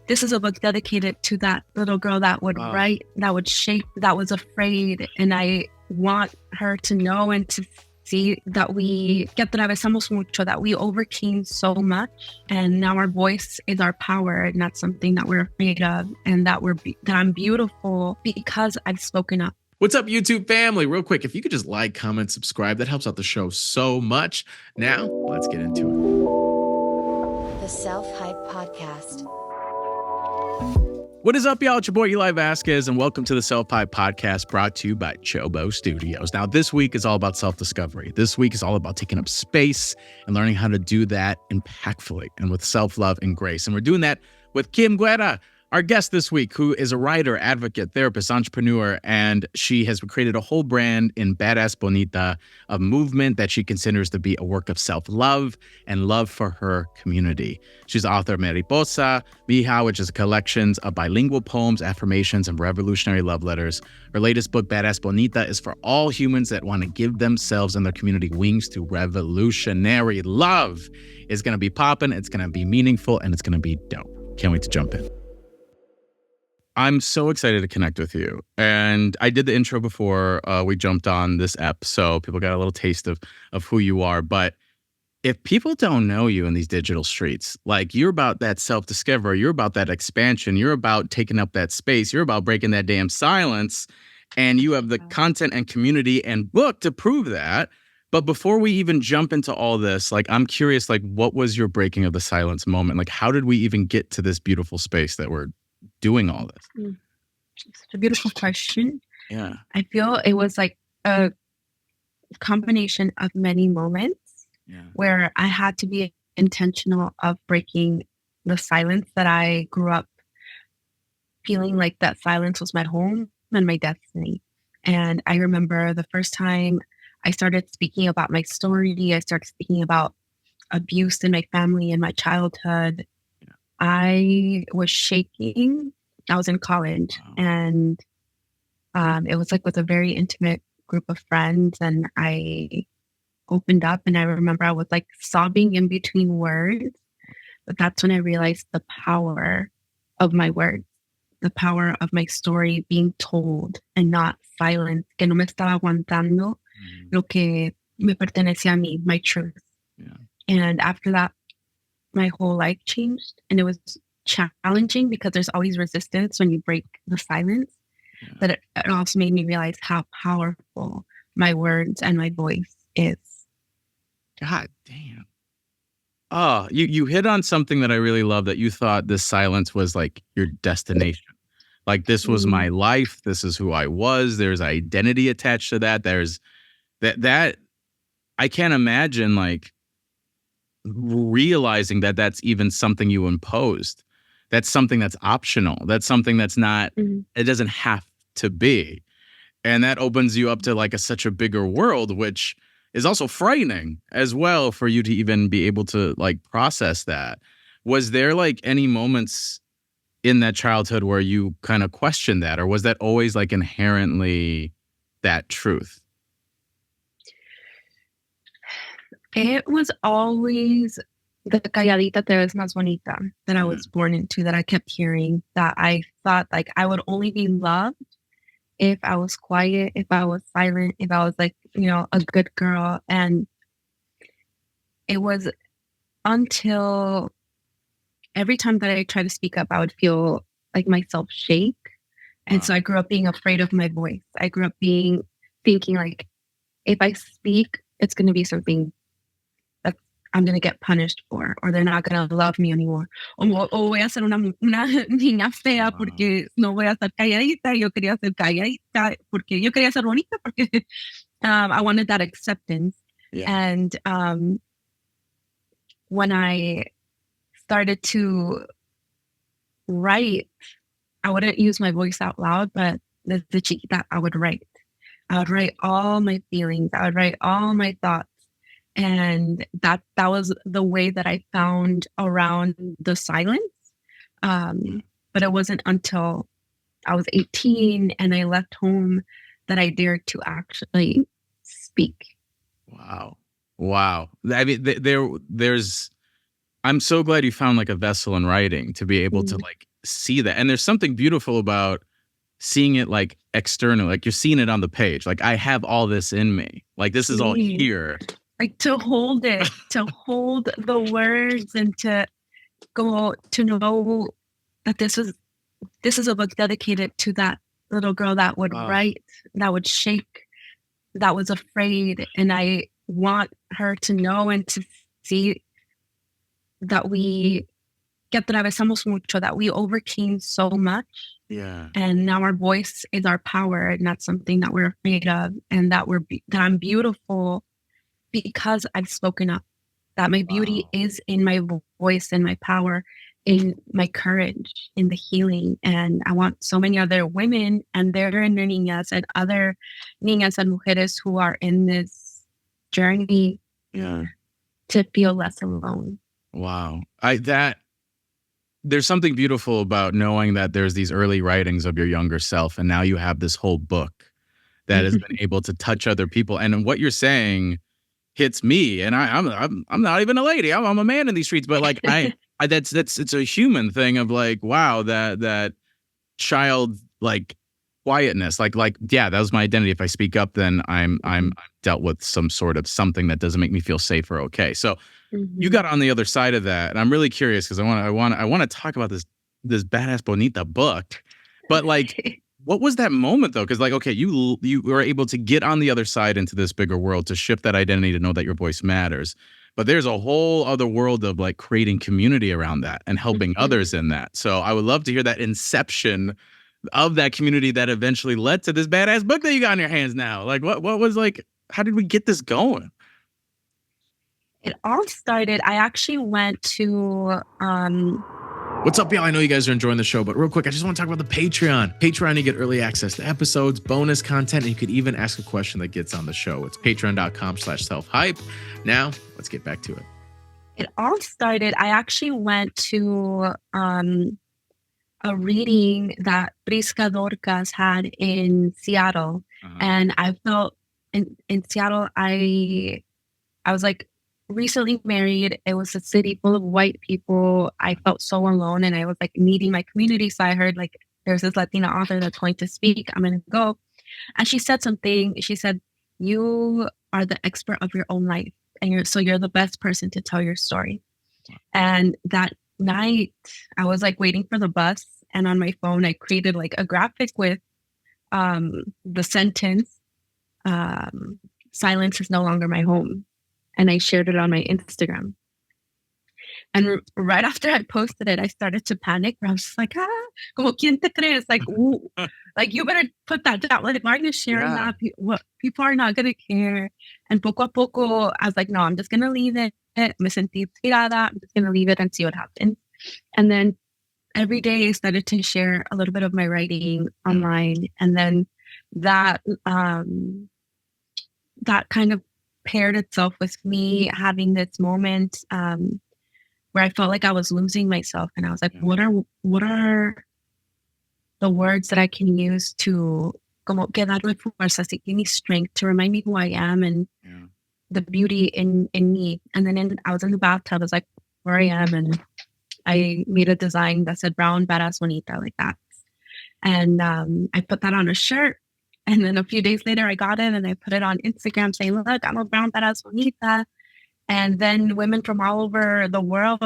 This is a book dedicated to that little girl that would write, that would shape, that was afraid. And I want her to know and to see that we atravesamos mucho, that we overcame so much. And now our voice is our power, and that's something that we're afraid of, and that I'm beautiful because I've spoken up. What's up, YouTube family? Real quick, if you could just like, comment, subscribe, that helps out the show so much. Now, let's get into it. The SelfHype Podcast. What is up, y'all? It's your boy Eli Vasquez, and welcome to the SelfHype Podcast, brought to you by Chobo Studios. Now, this week is all about self-discovery. This week is all about taking up space and learning how to do that impactfully and with self-love and grace. And we're doing that with Kim Guera, our guest this week, who is a writer, advocate, therapist, entrepreneur, and she has created a whole brand in Badass Bonita, a movement that she considers to be a work of self-love and love for her community. She's the author of Mariposa, Mija, which is collections of bilingual poems, affirmations, and revolutionary love letters. Her latest book, Badass Bonita, is for all humans that want to give themselves and their community wings to revolutionary love. It's going to be popping, it's going to be meaningful, and it's going to be dope. Can't wait to jump in. I'm so excited to connect with you. And I did the intro before we jumped on this ep, so people got a little taste of who you are. But if people don't know you in these digital streets, like, you're about that self-discovery, you're about that expansion, you're about taking up that space, you're about breaking that damn silence, and you have the content and community and book to prove that. But before we even jump into all this, like, I'm curious, like, what was your breaking of the silence moment? Like, how did we even get to this beautiful space that we're doing all this? It's a beautiful question. Yeah. I feel it was like a combination of many moments where I had to be intentional of breaking the silence that I grew up feeling like that silence was my home and my destiny. And I remember the first time I started speaking about my story, I started speaking about abuse in my family and my childhood. I was shaking. I was in college, and it was like with a very intimate group of friends, and I opened up, and I remember I was like sobbing in between words, but that's when I realized the power of my words, the power of my story being told and not silenced, que no me estaba aguantando lo que me pertenecía a mí, my truth. And after that, my whole life changed, and it was challenging because there's always resistance when you break the silence. But it also made me realize how powerful my words and my voice is. God damn. Oh, you hit on something that I really love, that you thought this silence was like your destination. Like, this was my life. This is who I was. There's identity attached to that. There's that I can't imagine, like, realizing that that's even something you imposed. That's something that's optional. That's something that's not, it doesn't have to be. And that opens you up to like such a bigger world, which is also frightening as well for you to even be able to like process that. Was there like any moments in that childhood where you kind of questioned that, or was that always like inherently that truth? It was always the calladita te ves más bonita that I was born into, that I kept hearing, that I thought like I would only be loved if I was quiet, if I was silent, if I was like, a good girl. And it was until every time that I tried to speak up, I would feel like myself shake. And so I grew up being afraid of my voice. I grew up thinking like, if I speak, it's going to be something I'm going to get punished for, or they're not going to love me anymore. O voy a ser una niña fea porque no voy a estar calladita. Yo quería ser calladita porque yo quería ser bonita porque I wanted that acceptance. And when I started to write, I wouldn't use my voice out loud, but desde chiquita, I would write. I would write all my feelings. I would write all my thoughts. And that was the way that I found around the silence. But it wasn't until I was 18 and I left home that I dared to actually speak. Wow. I mean, there's I'm so glad you found like a vessel in writing to be able to like see that. And there's something beautiful about seeing it like external, like you're seeing it on the page. Like I have all this in me. Like this is all here. Like to hold it, to hold the words and to go to know that this is a book dedicated to that little girl that would write, that would shake, that was afraid. And I want her to know and to see that we que atravesamos mucho, that we overcame so much. Yeah. And now our voice is our power, and that's something that we're afraid of, and that that I'm beautiful because I've spoken up. That my beauty is in my voice and my power, in my courage, in the healing. And I want so many other women and their inner niñas and other niñas and mujeres who are in this journey to feel less alone. Wow. There's something beautiful about knowing that there's these early writings of your younger self, and now you have this whole book that has been able to touch other people. And what you're saying hits me, and I'm not even a lady. I'm a man in these streets, but like that's it's a human thing of like, wow, that child like quietness, like yeah, that was my identity. If I speak up, then I'm dealt with some sort of something that doesn't make me feel safe or okay. So you got on the other side of that, and I'm really curious because I want to talk about this Badass Bonita book, but like, what was that moment though? Because like, okay, you were able to get on the other side into this bigger world, to shift that identity, to know that your voice matters. But there's a whole other world of like creating community around that and helping others in that. So I would love to hear that inception of that community that eventually led to this badass book that you got in your hands now. Like, what was like? How did we get this going? It all started, I actually went to What's up, y'all? I know you guys are enjoying the show, but real quick, I just want to talk about the Patreon. Patreon, you get early access to episodes, bonus content, and you could even ask a question that gets on the show. It's patreon.com/selfhype. Now, let's get back to it. It all started, I actually went to a reading that Prisca Dorcas had in Seattle. And I felt in Seattle, I was like, recently married. It was a city full of white people. I felt so alone, and I was like needing my community. So I heard like there's this Latina author that's going to speak. I'm going to go. And she said something. She said, you are the expert of your own life, and you're the best person to tell your story. And that night I was like waiting for the bus, and on my phone I created like a graphic with the sentence, silence is no longer my home. And I shared it on my Instagram. And right after I posted it, I started to panic. I was just like, como quien te crees? Like, ooh, like you better put that down. Like, why are you sharing that? People are not gonna care. And poco a poco, I was like, no, I'm just gonna leave it. Me sentí inspirada. I'm just gonna leave it and see what happens. And then every day I started to share a little bit of my writing online. And then that kind of paired itself with me having this moment where I felt like I was losing myself, and I was like, what are the words that I can use to como que darme fuerza, to give me strength, to remind me who I am and the beauty in me. And then I was in the bathtub, I was like, where I am, and I made a design that said brown badass bonita, like that. And I put that on a shirt. And then a few days later, I got it and I put it on Instagram saying, look, I'm a brown badass bonita. And then women from all over the world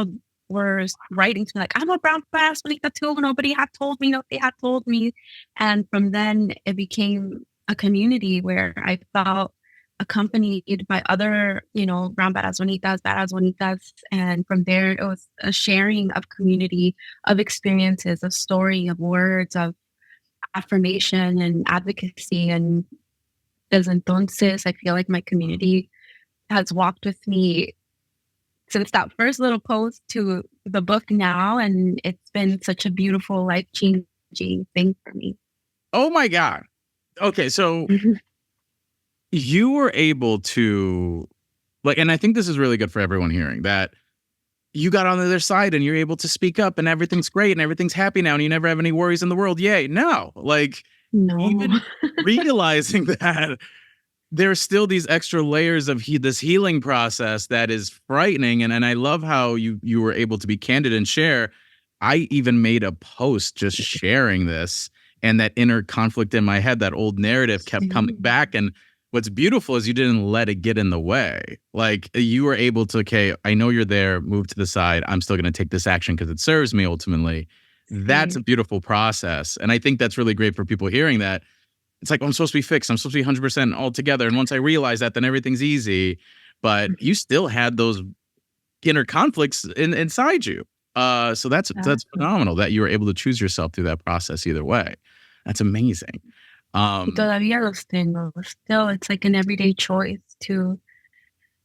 were writing to me like, I'm a brown badass bonita too. Nobody had told me. Nobody had told me. And from then it became a community where I felt accompanied by other, brown badass bonitas. And from there, it was a sharing of community, of experiences, of story, of words, of affirmation and advocacy. And desde entonces, I feel like my community has walked with me since that first little post to the book now. And it's been such a beautiful, life-changing thing for me. Oh my God. Okay, so you were able to, like, and I think this is really good for everyone hearing, that you got on the other side and you're able to speak up and everything's great and everything's happy now and you never have any worries in the world. Yay. No, like, even realizing that there's still these extra layers of this healing process that is frightening. And I love how you were able to be candid and share. I even made a post just sharing this, and that inner conflict in my head, that old narrative kept coming back. And what's beautiful is you didn't let it get in the way. Like, you were able to, okay, I know you're there, move to the side. I'm still going to take this action because it serves me ultimately. That's a beautiful process. And I think that's really great for people hearing that. It's like, oh, I'm supposed to be fixed. I'm supposed to be 100% all together. And once I realize that, then everything's easy. But you still had those inner conflicts inside you. So that's phenomenal that you were able to choose yourself through that process either way. That's amazing. Y todavía los tengo. Still, it's like an everyday choice to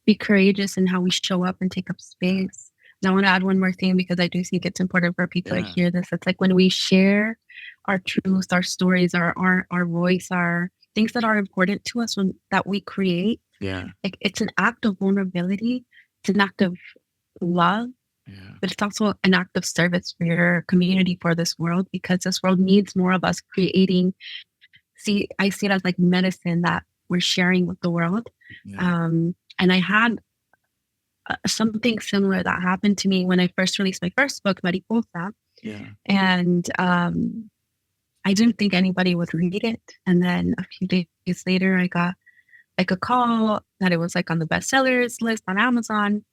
be courageous in how we show up and take up space. And I want to add one more thing, because I do think it's important for people to hear this. It's like when we share our truths, our stories, our voice, our things that are important to us, that we create. Yeah. Like, it's an act of vulnerability. It's an act of love. Yeah. But it's also an act of service for your community, for this world, because this world needs more of us creating. See, I see it as like medicine that we're sharing with the world. Yeah. And I had something similar that happened to me when I first released my first book, Mariposa. Yeah. And I didn't think anybody would read it. And then a few days later, I got like a call that it was like on the bestsellers list on Amazon.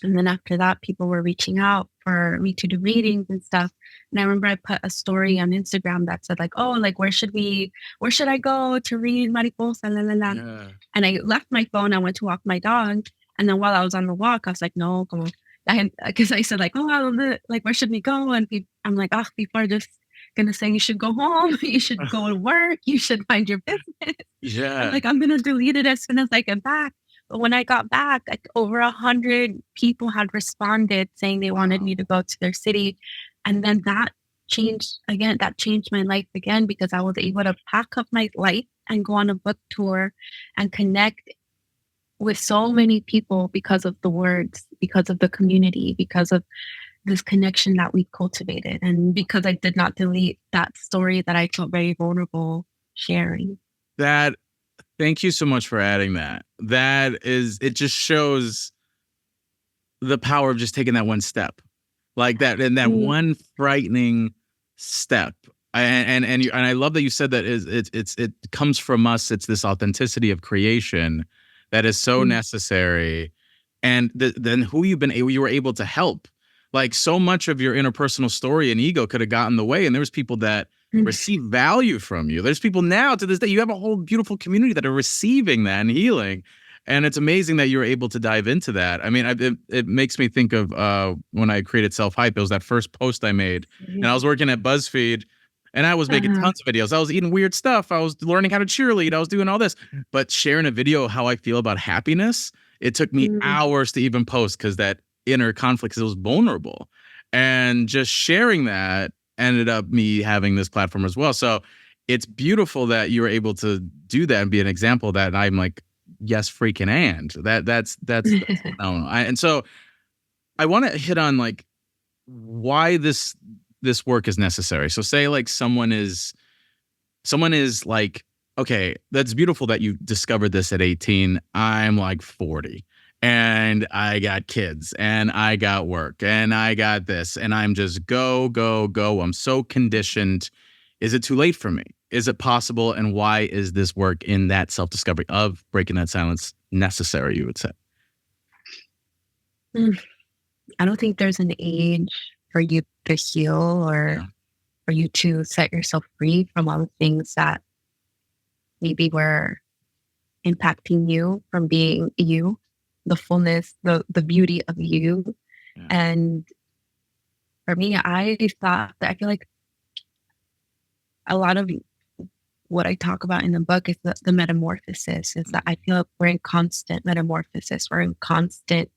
And then after that, people were reaching out for me to do readings and stuff. And I remember I put a story on Instagram that said like, oh, like, where should I go to read Mariposa? La, la, la. Yeah. And I left my phone. I went to walk my dog. And then while I was on the walk, I was like, no, come on. Because I said like, oh, like, where should we go? And I'm like, oh, people are just going to say you should go home. You should go to work. You should mind your business. Yeah. I'm going to delete it as soon as I get back. But when I got back, like, over 100 people had responded saying they wanted me to go to their city. And then that changed my life again, because I was able to pack up my life and go on a book tour and connect with so many people because of the words, because of the community, because of this connection that we cultivated. And because I did not delete that story that I felt very vulnerable sharing. Thank you so much for adding that. It just shows the power of just taking that one step, like that, and that one frightening step. And I love that you said that it comes from us. It's this authenticity of creation that is so necessary. And then who you were able to help. Like, so much of your interpersonal story and ego could have gotten in the way. And there was people that receive value from you. There's people now to this day, you have a whole beautiful community that are receiving that and healing. And it's amazing that you were able to dive into that. I mean, it makes me think of when I created SelfHype. It was that first post I made. And I was working at BuzzFeed, and I was making tons of videos. I was eating weird stuff. I was learning how to cheerlead. I was doing all this. But sharing a video how I feel about happiness, it took me hours to even post, because that inner conflict, because it was vulnerable. And just sharing that ended up me having this platform as well. So it's beautiful that you were able to do that and be an example of that. And I'm like, yes, freaking and that's phenomenal. And so I want to hit on like why this work is necessary. So say like someone is like, okay, that's beautiful that you discovered this at 18. I'm like 40. And I got kids, and I got work, and I got this, and I'm just go, go, go. I'm so conditioned. Is it too late for me? Is it possible? And why is this work in that self-discovery of breaking that silence necessary, you would say? I don't think there's an age for you to heal or for you to set yourself free from all the things that maybe were impacting you from being you. The fullness, the beauty of you. Yeah. And for me, I feel like a lot of what I talk about in the book is the metamorphosis, is that I feel like we're in constant metamorphosis. We're in constant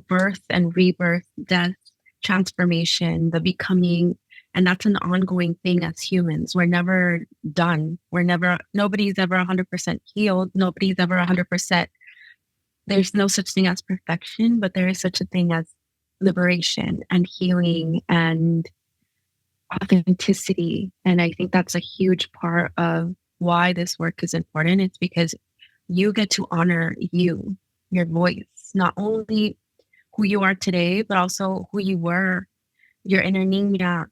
birth and rebirth, death, transformation, the becoming. And that's an ongoing thing as humans. We're never done. Nobody's ever 100% healed. Nobody's ever 100%. There's no such thing as perfection, but there is such a thing as liberation and healing and authenticity. And I think that's a huge part of why this work is important. It's because you get to honor your voice, not only who you are today, but also who you were your inner niña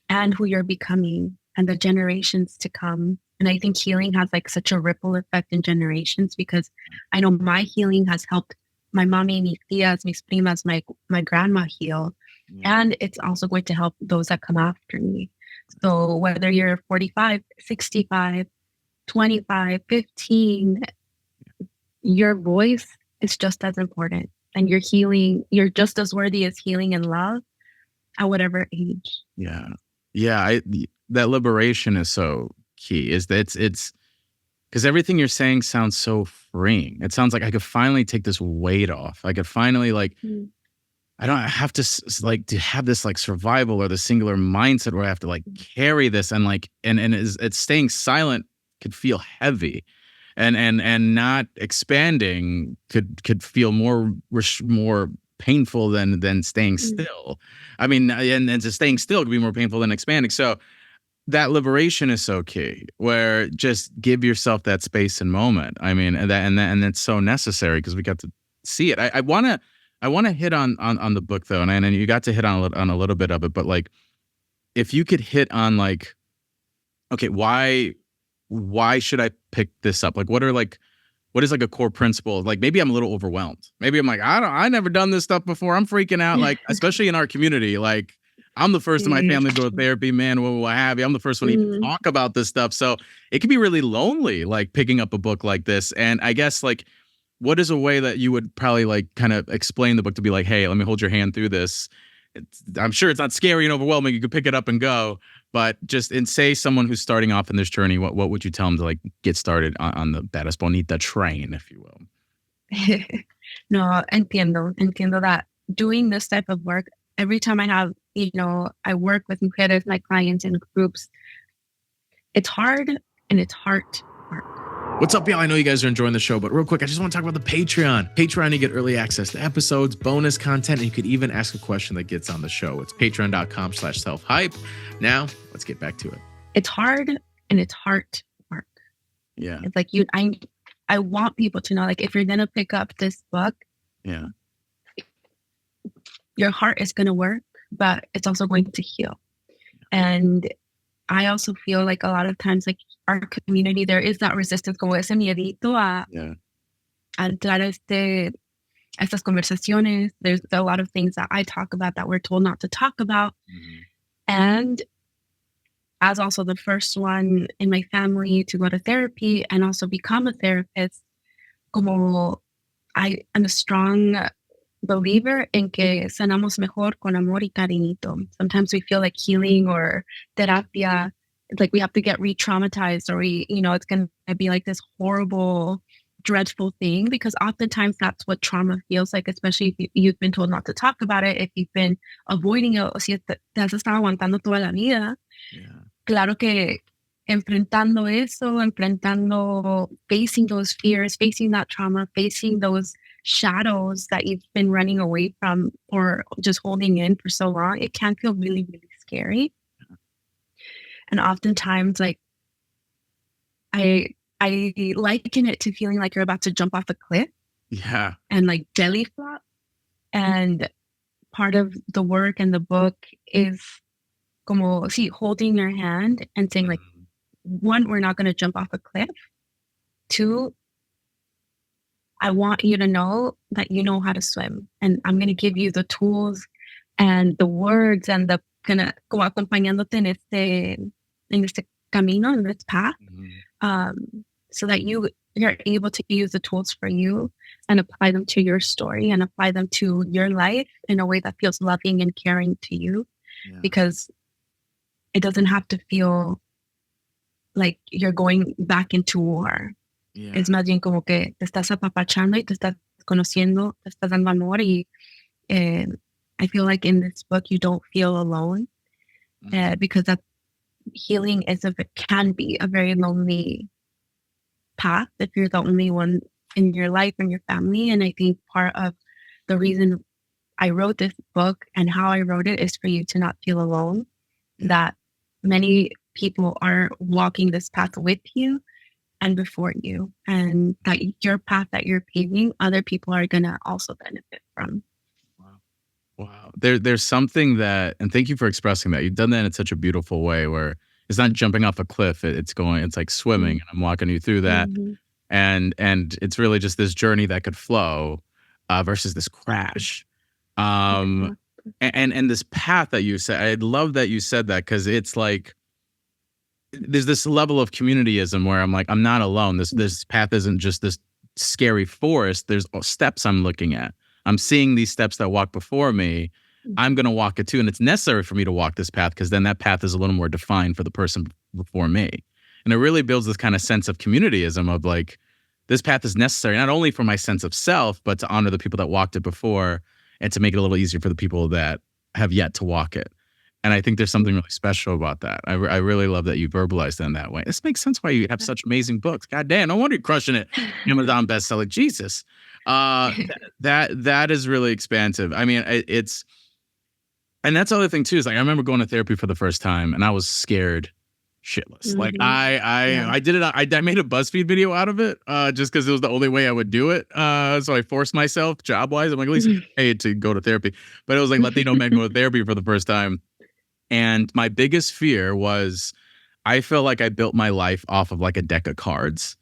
and who you're becoming and the generations to come. And I think healing has like such a ripple effect in generations, because I know my healing has helped my mommy, mis tias, mis primas, my grandma heal. And it's also going to help those that come after me. So whether you're 45, 65, 25, 15, your voice is just as important. And your healing, you're just as worthy as healing and love at whatever age. Yeah. Yeah. That liberation is so key. Is that it's because everything you're saying sounds so freeing. It sounds like I could finally take this weight off. I could finally I don't have to to have this like survival or the singular mindset where I have to like carry this and it's staying silent could feel heavy, and not expanding could feel more painful than staying still. I mean, and just staying still could be more painful than expanding. So that liberation is so key, where just give yourself that space and moment. I mean, and that's so necessary because we got to see it. I want to hit on the book though, and you got to hit on a little bit of it, but like, if you could hit on like, okay, why should I pick this up? Like, what is like a core principle? Like, maybe I'm a little overwhelmed. Maybe I'm like, I never done this stuff before. I'm freaking out. Like, especially in our community, like I'm the first in my family to go to therapy, man, what have you. I'm the first one to even talk about this stuff. So it can be really lonely, like picking up a book like this. And I guess like, what is a way that you would probably like kind of explain the book to be like, hey, let me hold your hand through this. I'm sure it's not scary and overwhelming. You could pick it up and go, but just say someone who's starting off in this journey, what would you tell them to like get started on the Badass Bonita train, if you will? No, entiendo that doing this type of work, every time I have, I work with mujeres, my clients in groups, it's hard and it's heart work. What's up, y'all? I know you guys are enjoying the show, but real quick, I just want to talk about the Patreon. Patreon, you get early access to episodes, bonus content, and you could even ask a question that gets on the show. It's patreon.com/selfhype. Now, let's get back to it. It's hard and it's heart work. Yeah. It's like I want people to know, like, if you're going to pick up this book, your heart is going to work, but it's also going to heal. And I also feel like a lot of times, like our community, there is that resistance, como ese miedito a entrar a estas conversaciones. There's a lot of things that I talk about that we're told not to talk about. And as also the first one in my family to go to therapy and also become a therapist, como I am a strong believer in que sanamos mejor con amor y cariñito. Sometimes we feel like healing or terapia, it's like we have to get re-traumatized, or it's going to be like this horrible, dreadful thing, because oftentimes that's what trauma feels like, especially if you've been told not to talk about it, if you've been avoiding it, o si te has estado aguantando toda la vida. Claro que enfrentando eso, facing those fears, facing that trauma, facing those shadows that you've been running away from or just holding in for so long, it can feel really, really scary. And oftentimes, like, I liken it to feeling like you're about to jump off a cliff. Yeah. And like belly flop. And part of the work and the book is como, holding your hand and saying, like, one, we're not going to jump off a cliff. Two, I want you to know that you know how to swim, and I'm going to give you the tools and the words and the como acompañándote en este camino, in this path, so that you're able to use the tools for you and apply them to your story and apply them to your life in a way that feels loving and caring to you, because it doesn't have to feel like you're going back into war. Es más bien como que te estás apapachando y te estás conociendo, te estás dando amor. Y I feel like in this book, you don't feel alone, because that healing can be a very lonely path if you're the only one in your life and your family. And I think part of the reason I wrote this book and how I wrote it is for you to not feel alone, that many people are walking this path with you and before you, and that your path that you're paving, other people are going to also benefit from. Wow. Wow. There's something that, and thank you for expressing that. You've done that in such a beautiful way where it's not jumping off a cliff. It's like swimming, and I'm walking you through that. Mm-hmm. And it's really just this journey that could flow versus this crash. And this path that you said, I love that you said that, because it's like there's this level of communityism where I'm like, I'm not alone. This path isn't just this scary forest. There's steps I'm looking at. I'm seeing these steps that walk before me. I'm going to walk it too. And it's necessary for me to walk this path, because then that path is a little more defined for the person before me. And it really builds this kind of sense of communityism of like, this path is necessary, not only for my sense of self, but to honor the people that walked it before and to make it a little easier for the people that have yet to walk it. And I think there's something really special about that. I really love that you verbalized it in that way. This makes sense why you have such amazing books. God damn, no wonder you're crushing it. Amazon bestseller. Jesus. That is really expansive. I mean, and that's the other thing too, is like, I remember going to therapy for the first time and I was scared shitless. Mm-hmm. Like I did it. I made a BuzzFeed video out of it just because it was the only way I would do it. So I forced myself job wise. I'm like, at least I paid to go to therapy, but it was like Latino men go to therapy for the first time. And my biggest fear was I felt like I built my life off of like a deck of cards.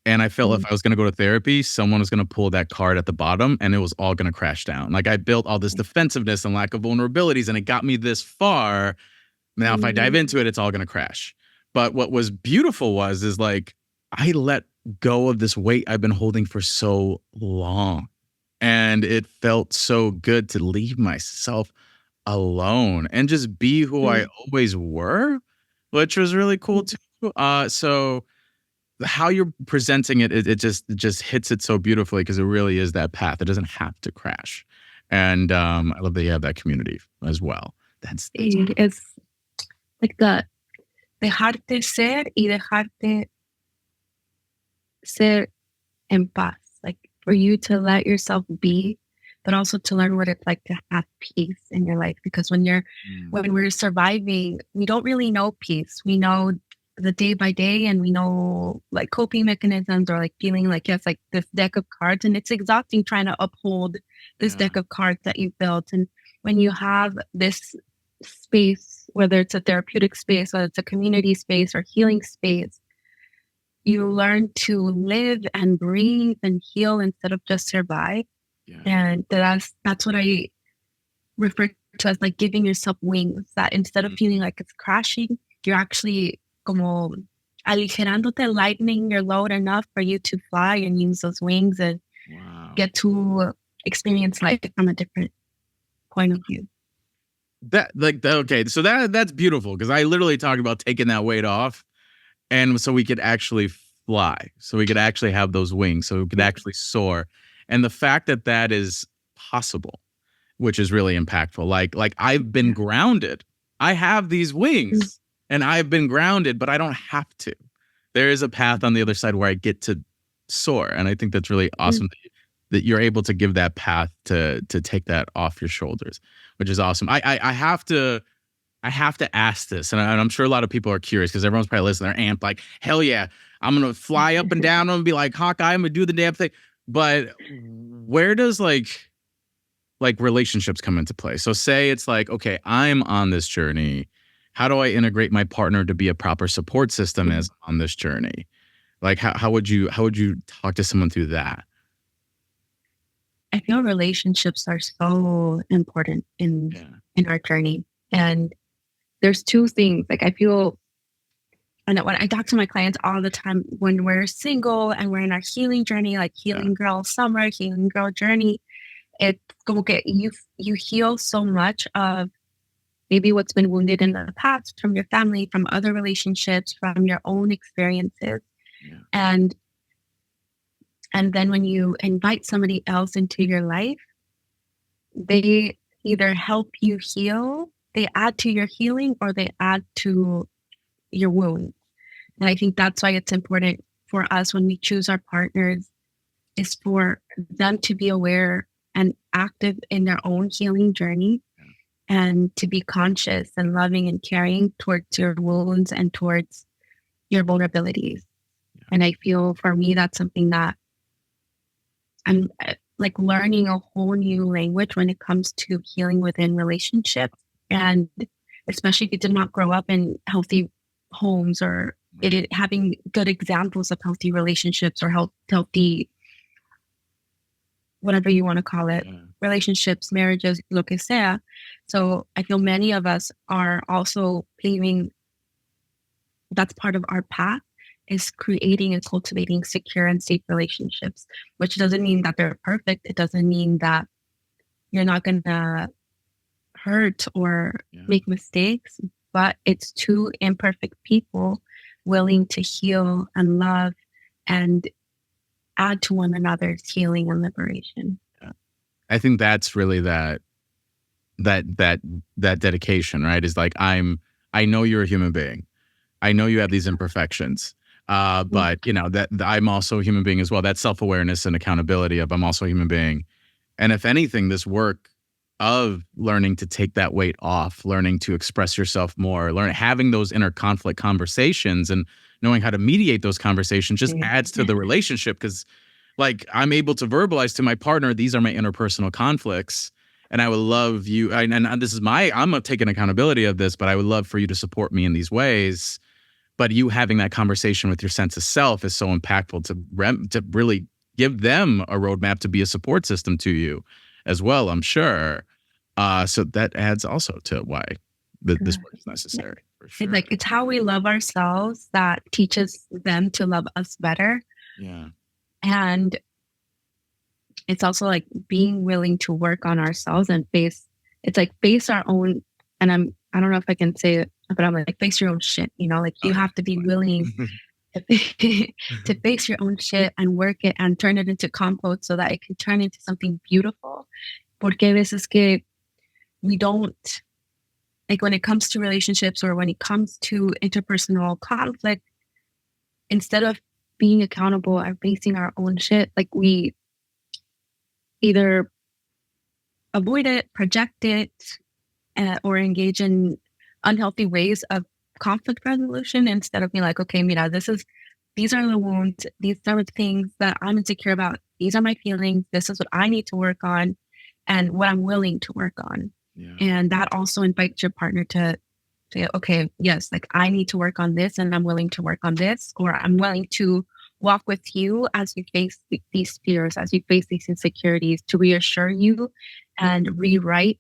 And I felt if I was going to go to therapy, someone was going to pull that card at the bottom and it was all going to crash down. Like I built all this defensiveness and lack of vulnerabilities and it got me this far. Now, if I dive into it, it's all going to crash. But what was beautiful is like, I let go of this weight I've been holding for so long. And it felt so good to leave myself alone and just be who I always were, which was really cool too. So how you're presenting it just hits it so beautifully, because it really is that path. It doesn't have to crash. And I love that you have that community as well. That's it's like the dejarte ser y dejarte ser en paz. Like for you to let yourself be, but also to learn what it's like to have peace in your life. Because when we're surviving, we don't really know peace. We know the day by day, and we know like coping mechanisms, or like feeling like, yes, like this deck of cards, and it's exhausting trying to uphold this deck of cards that you built. And when you have this space, whether it's a therapeutic space, whether it's a community space or healing space, you learn to live and breathe and heal instead of just survive. Yeah. And that's what I refer to as like giving yourself wings, that instead of feeling like it's crashing, you're actually como aligerándote, lightening your load enough for you to fly and use those wings and get to experience life from a different point of view. So that's beautiful, because I literally talked about taking that weight off, and so we could actually fly, so we could actually have those wings, so we could actually soar. And the fact that is possible, which is really impactful. Like I've been grounded. I have these wings and I've been grounded, but I don't have to. There is a path on the other side where I get to soar. And I think that's really awesome that you're able to give that path to take that off your shoulders, which is awesome. I have to ask this, and I'm sure a lot of people are curious, because everyone's probably listening. They're amped, like, hell yeah, I'm going to fly up and down. I'm going to be like Hawkeye. I'm going to do the damn thing. But where does like relationships come into play? So say it's like, okay, I'm on this journey. How do I integrate my partner to be a proper support system as on this journey? Like how would you talk to someone through that? I feel relationships are so important in our journey. And there's two things. Like I feel, and when I talk to my clients all the time, when we're single and we're in our healing journey, like healing girl summer, healing girl journey, it's como que you heal so much of maybe what's been wounded in the past from your family, from other relationships, from your own experiences. Yeah. And then when you invite somebody else into your life, they either help you heal, they add to your healing, or they add to your wound. And I think that's why it's important for us when we choose our partners, is for them to be aware and active in their own healing journey, and to be conscious and loving and caring towards your wounds and towards your vulnerabilities. And I feel for me, that's something that like learning a whole new language when it comes to healing within relationships. And especially if you did not grow up in healthy homes or having good examples of healthy relationships or healthy, whatever you want to call it, relationships, marriages, lo que sea. So I feel many of us are also paving, that's part of our path, is creating and cultivating secure and safe relationships, which doesn't mean that they're perfect. It doesn't mean that you're not going to hurt or make mistakes, but it's two imperfect people willing to heal and love and add to one another's healing and liberation. I think that's really that dedication, right? Is like, I know you're a human being. I know you have these imperfections, but you know that I'm also a human being as well. That self-awareness and accountability of I'm also a human being. And if anything, this work of learning to take that weight off, learning to express yourself more, having those inner conflict conversations and knowing how to mediate those conversations just adds to the relationship. Because like I'm able to verbalize to my partner, these are my interpersonal conflicts. And I would love you, and this is I'm taking accountability of this, but I would love for you to support me in these ways. But you having that conversation with your sense of self is so impactful to really give them a roadmap to be a support system to you as well, I'm sure. So that adds also to why this work is necessary. For sure. It's how we love ourselves that teaches them to love us better. Yeah. And it's also like being willing to work on ourselves and face our own, and I don't know if I can say it, but I'm like, face your own shit, you know, like you have to be willing to face your own shit and work it and turn it into compost so that it can turn into something beautiful. Porque a veces que we don't, like when it comes to relationships or when it comes to interpersonal conflict, instead of being accountable and facing our own shit, like we either avoid it, project it, or engage in unhealthy ways of conflict resolution instead of being like, okay, mira, these are the wounds, these are the things that I'm insecure about, these are my feelings, this is what I need to work on and what I'm willing to work on. Yeah. And that also invites your partner to say, okay, yes, like I need to work on this and I'm willing to work on this, or I'm willing to walk with you as you face these fears, as you face these insecurities, to reassure you and rewrite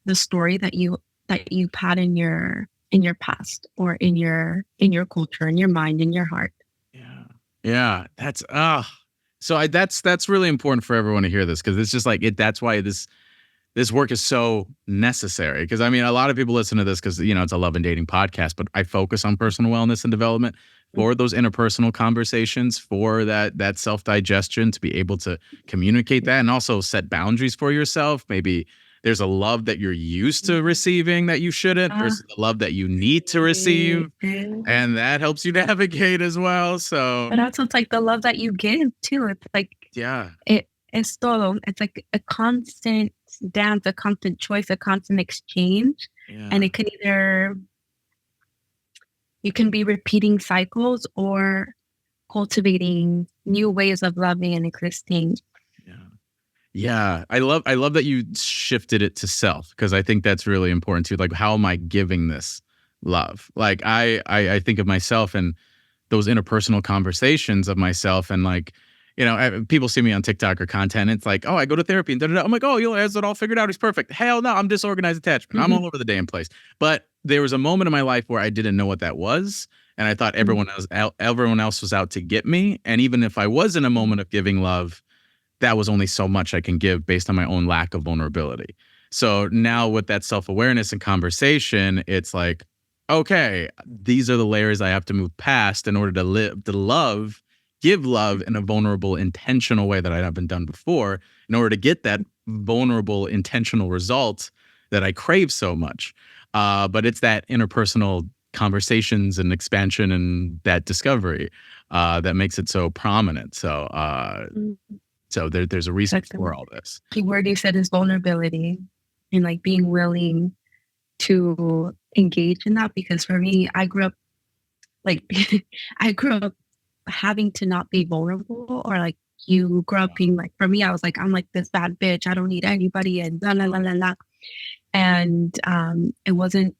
the story that you've had in your past or in your culture, in your mind, in your heart. Yeah. That's so that's really important for everyone to hear this, because it's just like that's why this work is so necessary. Because I mean, a lot of people listen to this because, you know, it's a love and dating podcast, but I focus on personal wellness and development for those interpersonal conversations, for that self-digestion, to be able to communicate that and also set boundaries for yourself. Maybe there's a love that you're used to receiving that you shouldn't versus the love that you need to receive. And that helps you navigate as well. So, but also it's like the love that you give too. It's like, it's todo. It's like a constant dance, a constant choice, a constant exchange. Yeah. And it can you can be repeating cycles or cultivating new ways of loving and existing. Yeah. I love that you shifted it to self, because I think that's really important too. Like, how am I giving this love? Like I think of myself and those interpersonal conversations of myself, and like, you know, people see me on TikTok or content. It's like, oh, I go to therapy and da-da-da. I'm like, oh, he has it all figured out. He's perfect. Hell no, I'm disorganized attachment. I'm all over the damn place. But there was a moment in my life where I didn't know what that was. And I thought everyone else was out to get me. And even if I was in a moment of giving love, that was only so much I can give based on my own lack of vulnerability. So now with that self-awareness and conversation, it's like, okay, these are the layers I have to move past in order to give love in a vulnerable, intentional way that I haven't done before, in order to get that vulnerable, intentional result that I crave so much. But it's that interpersonal conversations and expansion and that discovery that makes it so prominent. So there's a reason for all this. The word you said is vulnerability, and like being willing to engage in that. Because for me, I grew up having to not be vulnerable, or like you grow up being like, for me, I was like, I'm like this bad bitch. I don't need anybody and la, la, la, la, la. And it wasn't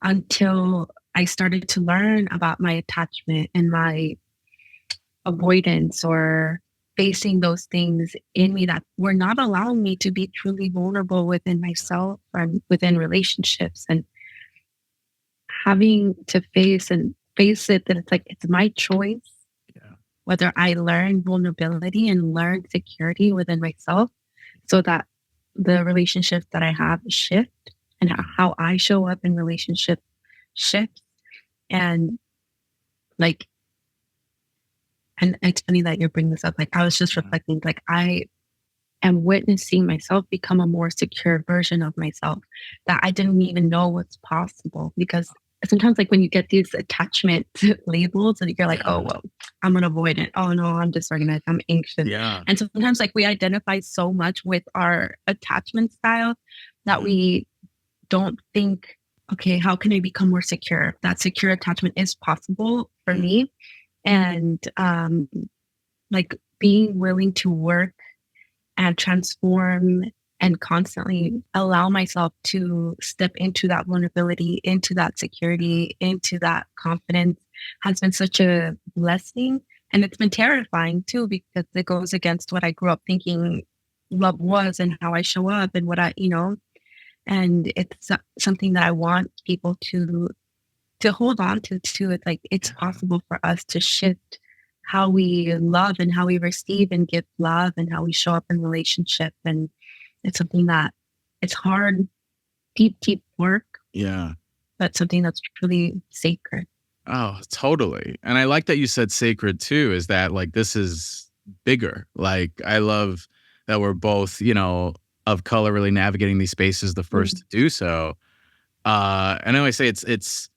until I started to learn about my attachment and my avoidance or facing those things in me that were not allowing me to be truly vulnerable within myself and within relationships, and having to face it that it's like it's my choice whether I learn vulnerability and learn security within myself so that the relationships that I have shift and how I show up in relationships shift. And like, and it's funny that you're bringing this up. Like, I was just reflecting, like, I am witnessing myself become a more secure version of myself that I didn't even know was possible. Because sometimes, like, when you get these attachment labels and you're like, oh, well, I'm an avoidant. Oh, no, I'm disorganized. I'm anxious. Yeah. And sometimes, like, we identify so much with our attachment style that we don't think, okay, how can I become more secure? That secure attachment is possible for me. And like being willing to work and transform and constantly allow myself to step into that vulnerability, into that security, into that confidence has been such a blessing. And it's been terrifying too, because it goes against what I grew up thinking love was and how I show up and what I, and it's something that I want people to hold on to too. It's like, it's possible for us to shift how we love and how we receive and give love and how we show up in relationship. And it's something that it's hard, deep work. Yeah. But something that's truly sacred. Oh, totally. And I like that you said sacred too, is that like, this is bigger. Like, I love that we're both, of color, really navigating these spaces, the first to do so. And I always say it's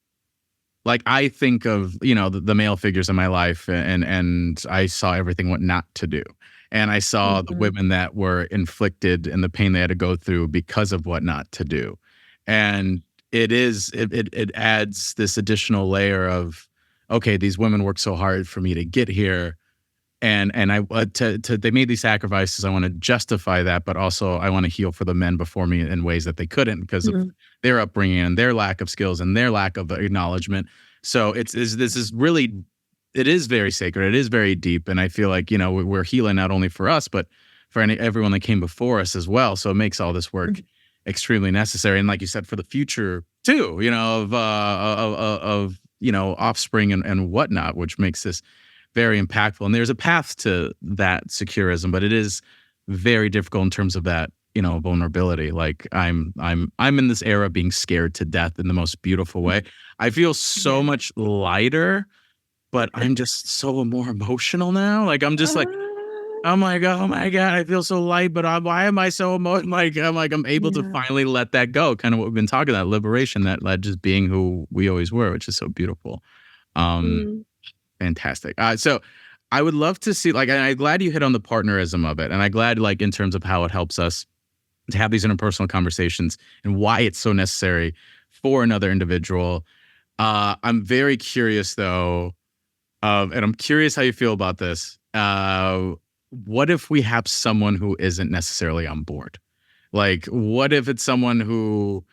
like, I think of, the male figures in my life and I saw everything what not to do. And I saw the women that were inflicted and the pain they had to go through because of what not to do. And it adds this additional layer of, okay, these women worked so hard for me to get here. And they made these sacrifices. I want to justify that, but also I want to heal for the men before me in ways that they couldn't because of their upbringing and their lack of skills and their lack of acknowledgement. So this is really, it is very sacred. It is very deep. And I feel like, we're healing not only for us, but for everyone that came before us as well. So it makes all this work extremely necessary. And like you said, for the future too, of offspring and whatnot, which makes this very impactful. And there's a path to that securism, but it is very difficult in terms of that, vulnerability. Like I'm in this era being scared to death in the most beautiful way. I feel so much lighter, but I'm just so more emotional now. Like I'm just like, I'm like, oh my God, I feel so light, but why am I so emotional? I'm able to finally let that go. Kind of what we've been talking about, liberation, that just being who we always were, which is so beautiful. Fantastic. So I would love to see, like, and I'm glad you hit on the partnerism of it. And I'm glad, like, in terms of how it helps us to have these interpersonal conversations and why it's so necessary for another individual. I'm very curious, though, and I'm curious how you feel about this. What if we have someone who isn't necessarily on board? Like, what if it's someone who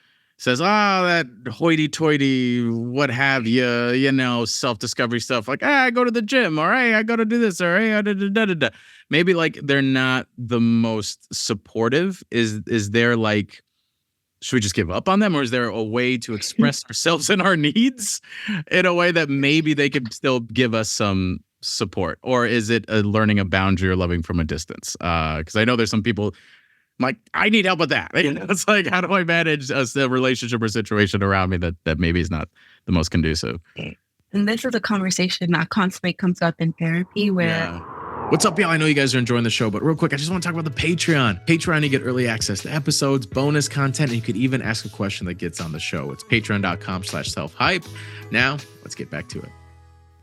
says, that hoity-toity, what have you, self-discovery stuff. Like, I go to the gym, all right, I got to do this, all right, da-da-da-da-da. Maybe, like, they're not the most supportive. Is there, like, should we just give up on them? Or is there a way to express ourselves and our needs in a way that maybe they could still give us some support? Or is it a learning a boundary or loving from a distance? Because I know there's some people like, I need help with that. It's like, how do I manage a relationship or situation around me that maybe is not the most conducive? And this is a conversation that constantly comes up in therapy where... Yeah. What's up, y'all? I know you guys are enjoying the show, but real quick, I just want to talk about the Patreon. Patreon, you get early access to episodes, bonus content, and you could even ask a question that gets on the show. It's patreon.com/selfhype. Now, let's get back to it.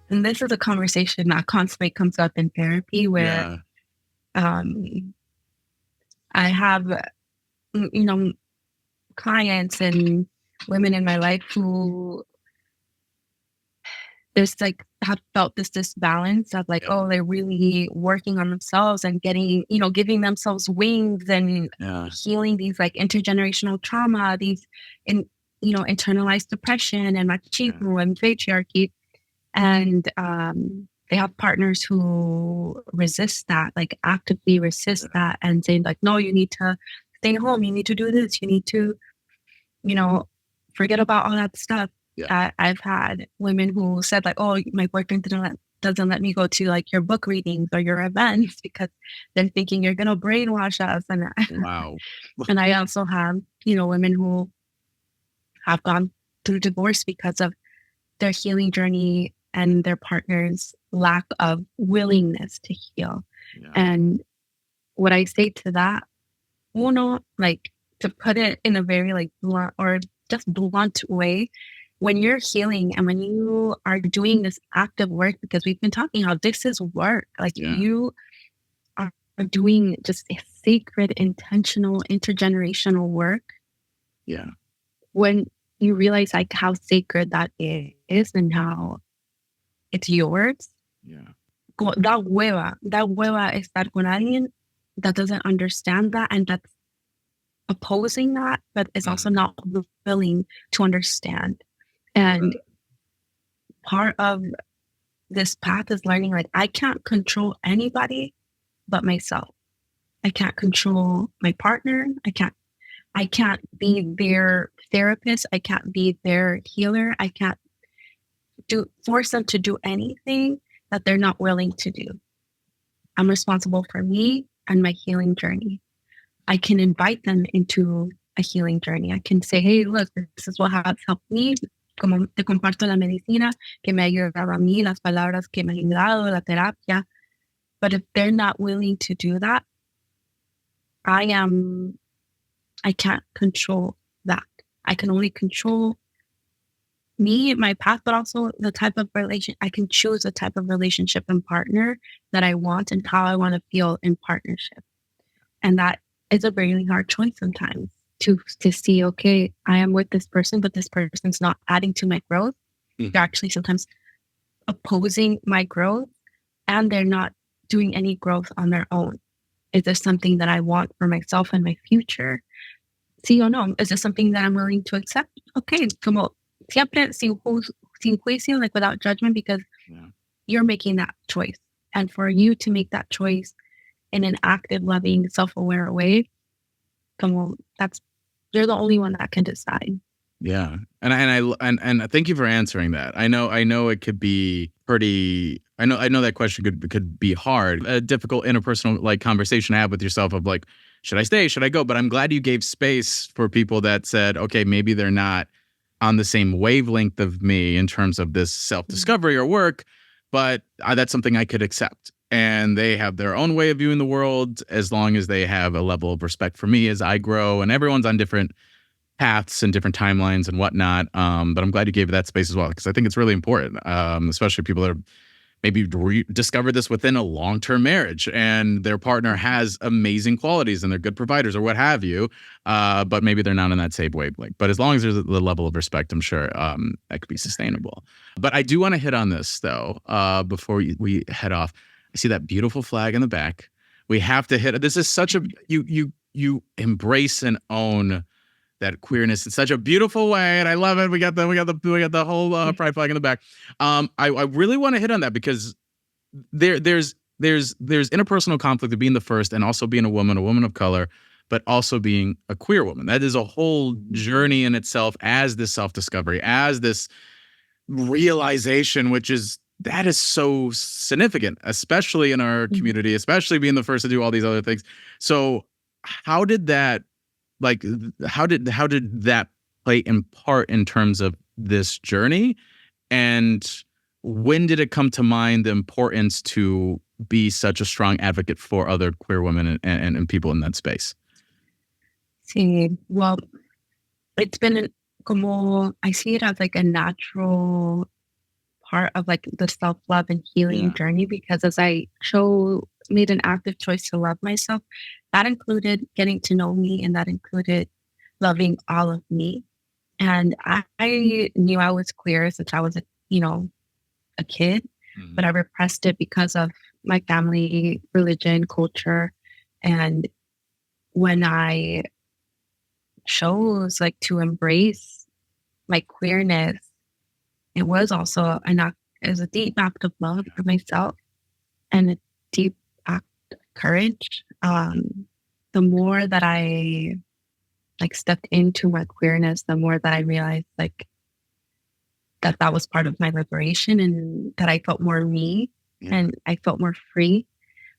And this is a conversation that constantly comes up in therapy where... I have, clients and women in my life who there's like have felt this balance of like, oh, they're really working on themselves and getting, giving themselves wings and healing these like intergenerational trauma, these internalized depression and machismo and patriarchy. And they have partners who resist that, like actively resist that and saying like, no, you need to stay home. You need to do this. You need to, forget about all that stuff. I've had women who said like, oh, my boyfriend doesn't let me go to like your book readings or your events because they're thinking you're going to brainwash us. And wow. And I also have, women who have gone through divorce because of their healing journey and their partner's lack of willingness to heal. And what I say to that, like to put it in a very like blunt or just blunt way, when you're healing and when you are doing this active work, because we've been talking how this is work, like you are doing just a sacred, intentional, intergenerational work. Yeah. When you realize like how sacred that is and how it's yours. Yeah. Da hueva estar con alguien that doesn't understand that and that's opposing that, but is also not willing to understand. And part of this path is learning like I can't control anybody but myself. I can't control my partner. I can't be their therapist. I can't be their healer. I can't force them to do anything that they're not willing to do. I'm responsible for me and my healing journey. I can invite them into a healing journey. I can say, hey, look, this is what has helped me. Como te comparto la medicina que me ha ayudado a mí, las palabras que me han ayudado, la terapia. But if they're not willing to do that, I can't control that. I can only control me, my path, but also the type of I can choose the type of relationship and partner that I want and how I want to feel in partnership. And that is a really hard choice sometimes to see, okay, I am with this person, but this person's not adding to my growth. Mm-hmm. They're actually sometimes opposing my growth and they're not doing any growth on their own. Is this something that I want for myself and my future? Sí o no? Is this something that I'm willing to accept? Okay, como siempre sin juicio, like without judgment, because you're making that choice. And for you to make that choice in an active, loving, self-aware way, you're the only one that can decide. Yeah. And thank you for answering that. I know it could be pretty, I know that question could be hard, a difficult interpersonal like conversation to have with yourself of like, should I stay? Should I go? But I'm glad you gave space for people that said, okay, maybe they're not on the same wavelength of me in terms of this self-discovery or work, but that's something I could accept. And they have their own way of viewing the world as long as they have a level of respect for me as I grow, and everyone's on different paths and different timelines and whatnot. But I'm glad you gave that space as well, because I think it's really important, especially people that are maybe discovered this within a long-term marriage and their partner has amazing qualities and they're good providers or what have you, but maybe they're not in that same wavelength. But as long as there's the level of respect, I'm sure that could be sustainable. But I do want to hit on this, though, before we head off. I see that beautiful flag in the back. We have to hit it. This is such a, you embrace and own that queerness in such a beautiful way, and I love it. We got the whole pride flag in the back. I really want to hit on that because there's interpersonal conflict of being the first and also being a woman of color, but also being a queer woman. That is a whole journey in itself as this self-discovery, as this realization, that is so significant, especially in our community, especially being the first to do all these other things. So how did that play in part in terms of this journey? And when did it come to mind the importance to be such a strong advocate for other queer women and people in that space? Sí, well, it's been I see it as like a natural part of like the self-love and healing journey, because as I made an active choice to love myself, that included getting to know me, and that included loving all of me. And I knew I was queer since I was, a kid, but I repressed it because of my family, religion, culture. And when I chose like to embrace my queerness, it was also it was a deep act of love for myself and a deep act of courage. The more that I like stepped into my queerness, the more that I realized like that was part of my liberation and that I felt more me and I felt more free.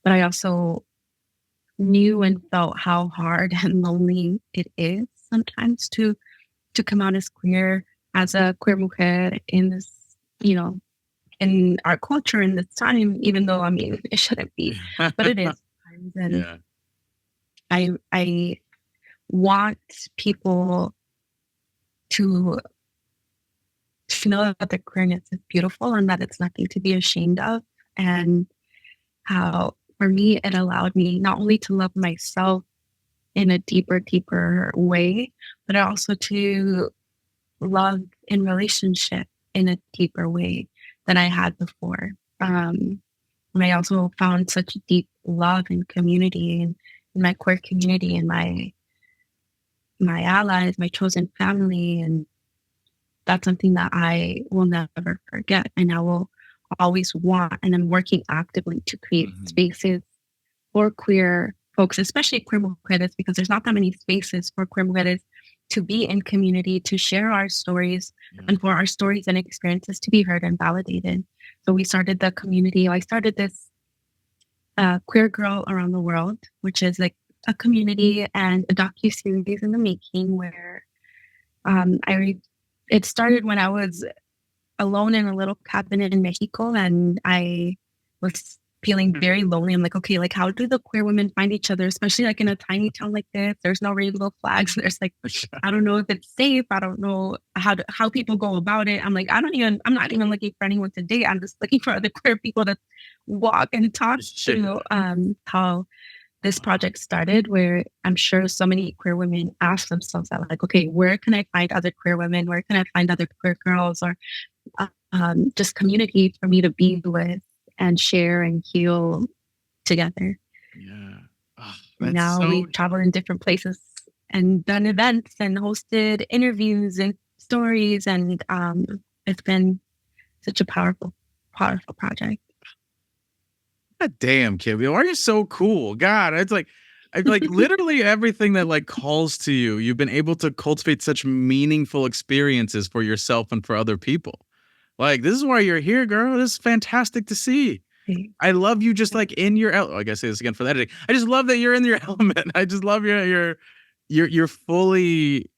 But I also knew and felt how hard and lonely it is sometimes to come out as queer, as a queer mujer in this, in our culture in this time, even though I mean it shouldn't be, but it is. And I want people to know that their queerness is beautiful and that it's nothing to be ashamed of. And how for me it allowed me not only to love myself in a deeper way, but also to love in relationship in a deeper way than I had before. And I also found such deep love and community in my queer community and my allies, my chosen family. And that's something that I will never forget. And I will always want, and I'm working actively to create spaces for queer folks, especially queer mujeres, because there's not that many spaces for queer mujeres to be in community, to share our stories, and for our stories and experiences to be heard and validated. So we started the community. I started this Queer Girl Around the World, which is like a community and a docuseries in the making where it started when I was alone in a little cabin in Mexico and I was feeling very lonely. I'm like, okay, like how do the queer women find each other, especially like in a tiny town like this? There's no rainbow flags. There's like, I don't know if it's safe. I don't know how people go about it. I'm like, I'm not even looking for anyone to date. I'm just looking for other queer people to walk and talk to. How this project started, where I'm sure so many queer women ask themselves that, like, okay, where can I find other queer women? Where can I find other queer girls or just community for me to be with and share and heal together? Yeah. Oh, now we've traveled in different places and done events and hosted interviews and stories. And it's been such a powerful project. God damn, Kim, why are you so cool? God, it's like literally everything that like calls to you. You've been able to cultivate such meaningful experiences for yourself and for other people. Like, this is why you're here, girl. This is fantastic to see. I love you just like in your I gotta say this again for the editing. I just love that you're in your element. I just love you're fully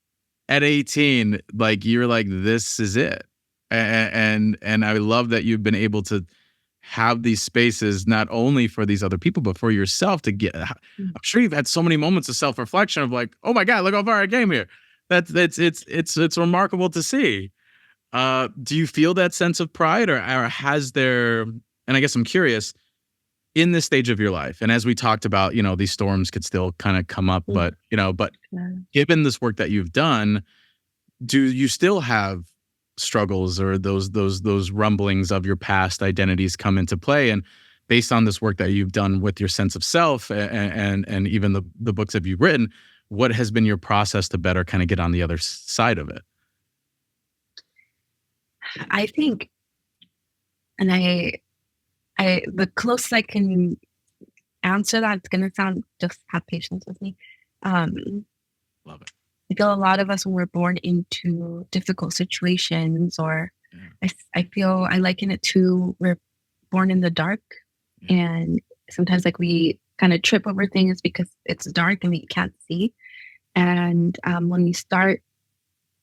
at 18, like you're like, this is it. And I love that you've been able to have these spaces not only for these other people, but for yourself to get. I'm sure you've had so many moments of self-reflection of like, oh my God, look how far I came here. It's remarkable to see. Do you feel that sense of pride or has there, and I guess I'm curious, in this stage of your life, and as we talked about, these storms could still kind of come up, but given this work that you've done, do you still have struggles or those rumblings of your past identities come into play? And based on this work that you've done with your sense of self and even the books that you've written, what has been your process to better kind of get on the other side of it? I think, and I the closest I can answer that, it's gonna sound, just have patience with me. Love it. I feel a lot of us, when we're born into difficult situations, or I feel I liken it to we're born in the dark, and sometimes like we kind of trip over things because it's dark and we can't see. And when we start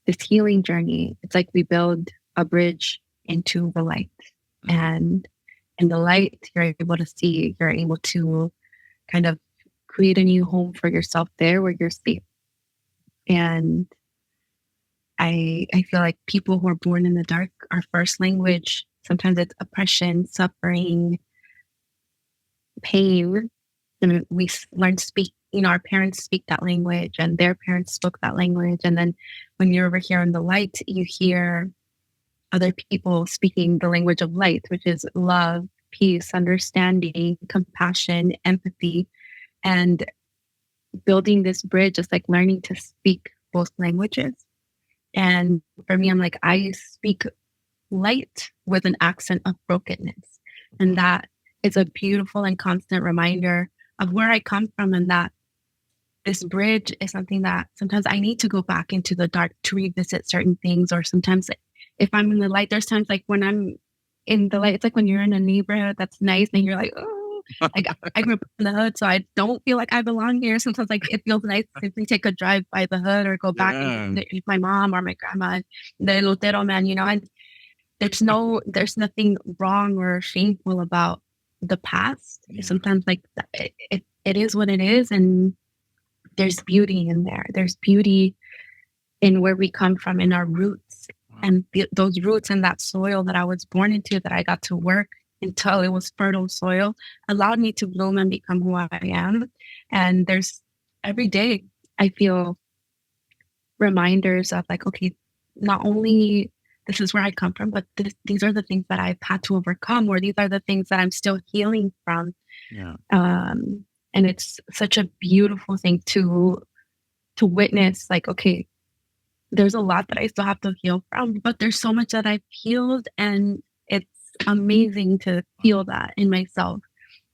this healing journey, it's like we build a bridge into the light, and in the light, you're able to see, you're able to kind of create a new home for yourself there where you're safe. And I feel like people who are born in the dark, our first language, sometimes it's oppression, suffering, pain. And we learn to speak, our parents speak that language and their parents spoke that language. And then when you're over here in the light, you hear other people speaking the language of light, which is love, peace, understanding, compassion, empathy, and building this bridge is like learning to speak both languages. And for me, I'm like, I speak light with an accent of brokenness. And that is a beautiful and constant reminder of where I come from, and that this bridge is something that sometimes I need to go back into the dark to revisit certain things. Or sometimes if I'm in the light, there's times like when I'm in the light, it's like when you're in a neighborhood that's nice and you're like, oh, like I grew up in the hood, so I don't feel like I belong here. Sometimes like it feels nice to simply take a drive by the hood or go back and visit my mom or my grandma, the Lutero man, and there's nothing wrong or shameful about the past. Yeah. Sometimes like it is what it is, and there's beauty in there. There's beauty in where we come from, in our roots. Wow. And those roots and that soil that I was born into, that I got to work until it was fertile soil, allowed me to bloom and become who I am. And there's every day I feel reminders of like, okay, not only this is where I come from, but these are the things that I've had to overcome, or these are the things that I'm still healing from. Yeah. And it's such a beautiful thing to witness, like, okay, there's a lot that I still have to heal from, but there's so much that I've healed, and it's amazing to feel that in myself.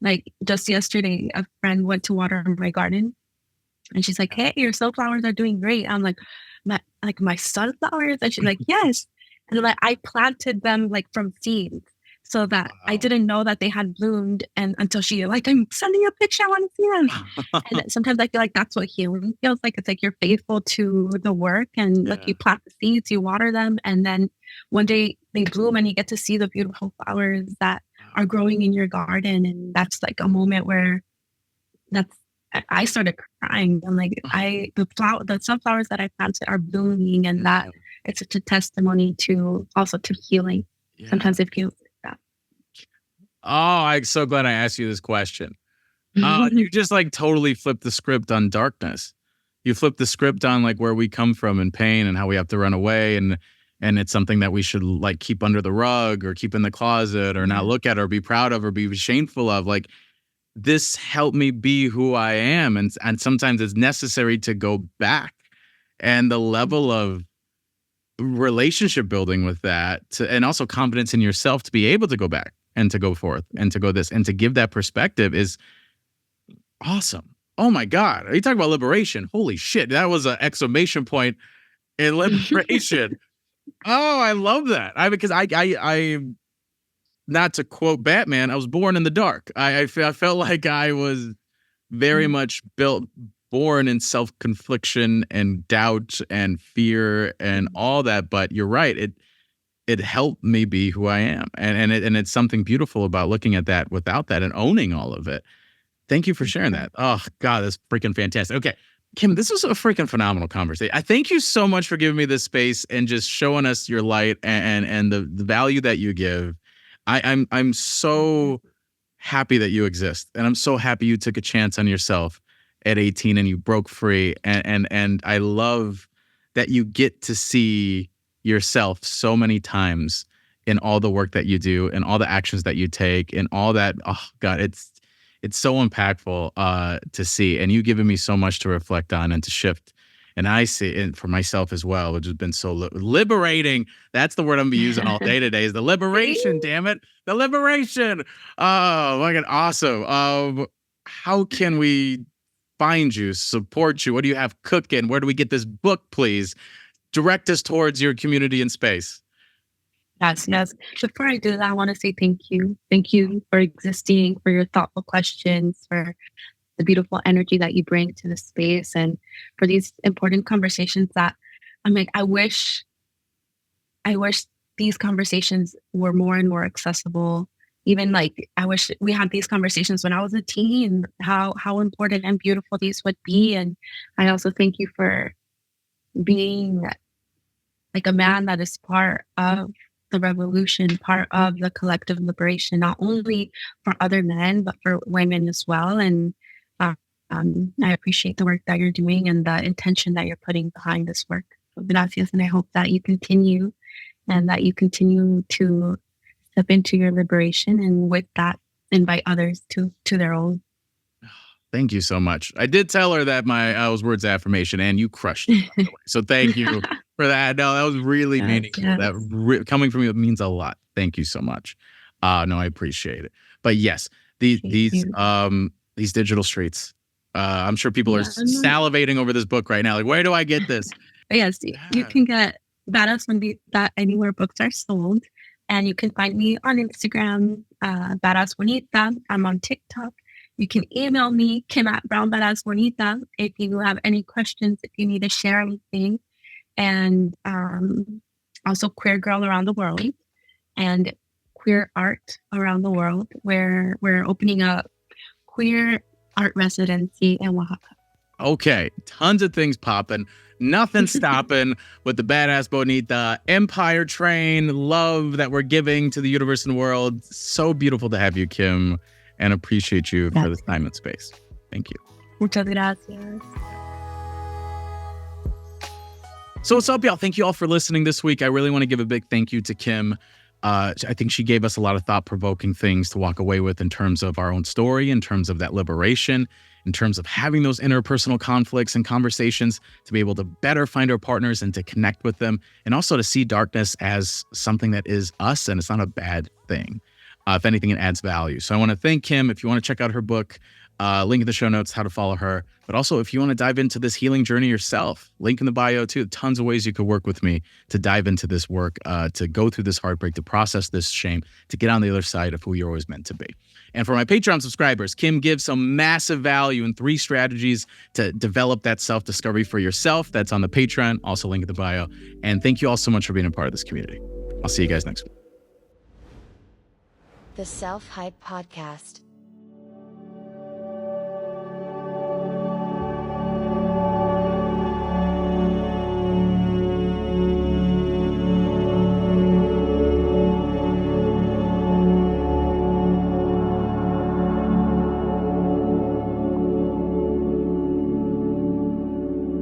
Like just yesterday, a friend went to water my garden, and she's like, "Hey, your sunflowers are doing great." I'm like, my sunflowers? And she's like, "Yes." And like, I planted them like from seeds, so that I didn't know that they had bloomed, and until she like, "I'm sending you a picture, I want to see them." And sometimes I feel like that's what healing feels like. It's like you're faithful to the work, and like you plant the seeds, you water them, and then one day they bloom, and you get to see the beautiful flowers that are growing in your garden. And that's like a moment where I started crying. I'm like, the sunflowers that I planted are blooming, and that it's such a testimony to healing. Yeah. Sometimes it feels like that. Oh, I'm so glad I asked you this question. You just like totally flipped the script on darkness. You flipped the script on like where we come from in pain and how we have to run away, and it's something that we should like keep under the rug or keep in the closet or not look at or be proud of or be shameful of. Like, this helped me be who I am, and sometimes it's necessary to go back, and the level of relationship building with that, and also confidence in yourself to be able to go back and to go forth and to go this and to give that perspective is awesome. Oh my God. Are you talking about liberation? Holy shit. That was an exclamation point in liberation. Oh, I love that. Because I not to quote Batman, I was born in the dark. I felt like I was very much born in self-confliction and doubt and fear and all that. But you're right. It helped me be who I am. And it's something beautiful about looking at that without that and owning all of it. Thank you for sharing that. Oh God, that's freaking fantastic. Okay. Kim, this was a freaking phenomenal conversation. I thank you so much for giving me this space and just showing us your light and the value that you give. I'm so happy that you exist, and I'm so happy you took a chance on yourself at 18 and you broke free. And I love that you get to see yourself so many times in all the work that you do and all the actions that you take and all that. Oh God, it's so impactful to see, and you've given me so much to reflect on and to shift. And I see it for myself as well, which has been so liberating. That's the word I'm gonna be using all day today, is the liberation. Damn it, the liberation. Oh my God, awesome. How can we find you, support you? What do you have cooking? Where do we get this book, please? Direct us towards your community and space. Yes. Before I do that, I want to say thank you. Thank you for existing, for your thoughtful questions, for the beautiful energy that you bring to the space, and for these important conversations that I'm like, I wish these conversations were more and more accessible. Even like, I wish we had these conversations when I was a teen, how important and beautiful these would be. And I also thank you for being like a man that is part of the revolution, part of the collective liberation, not only for other men, but for women as well. And I appreciate the work that you're doing and the intention that you're putting behind this work. So gracias, and I hope that you continue and that you continue to step into your liberation, and with that, invite others to their own. Thank you so much. I did tell her that my was words of affirmation, and you crushed it, by the way. So thank you for that. No, that was really meaningful. Yes. That coming from you, it means a lot. Thank you so much. No, I appreciate it. But yes, these digital streets. I'm sure people are salivating over this book right now. Like, where do I get this? Yes, you can get Badass Bonita anywhere books are sold. And you can find me on Instagram, Badass Bonita. I'm on TikTok. You can email me, Kim@BrownBadassBonita, if you have any questions, if you need to share anything. And also Queer Girl Around the World and Queer Art Around the World, where we're opening a queer art residency in Oaxaca. Okay, tons of things popping. Nothing stopping with the Badass Bonita empire train love that we're giving to the universe and world. So beautiful to have you, Kim, and appreciate you for this time and space. Thank you. Muchas gracias. So what's up, y'all? Thank you all for listening this week. I really want to give a big thank you to Kim. I think she gave us a lot of thought-provoking things to walk away with in terms of our own story, in terms of that liberation, in terms of having those interpersonal conflicts and conversations to be able to better find our partners and to connect with them, and also to see darkness as something that is us and it's not a bad thing. If anything, it adds value. So I want to thank Kim. If you want to check out her book, link in the show notes, how to follow her. But also, if you want to dive into this healing journey yourself, link in the bio too. Tons of ways you could work with me to dive into this work, to go through this heartbreak, to process this shame, to get on the other side of who you're always meant to be. And for my Patreon subscribers, Kim gives some massive value in 3 strategies to develop that self-discovery for yourself. That's on the Patreon, also link in the bio. And thank you all so much for being a part of this community. I'll see you guys next week. The SelfHype Podcast.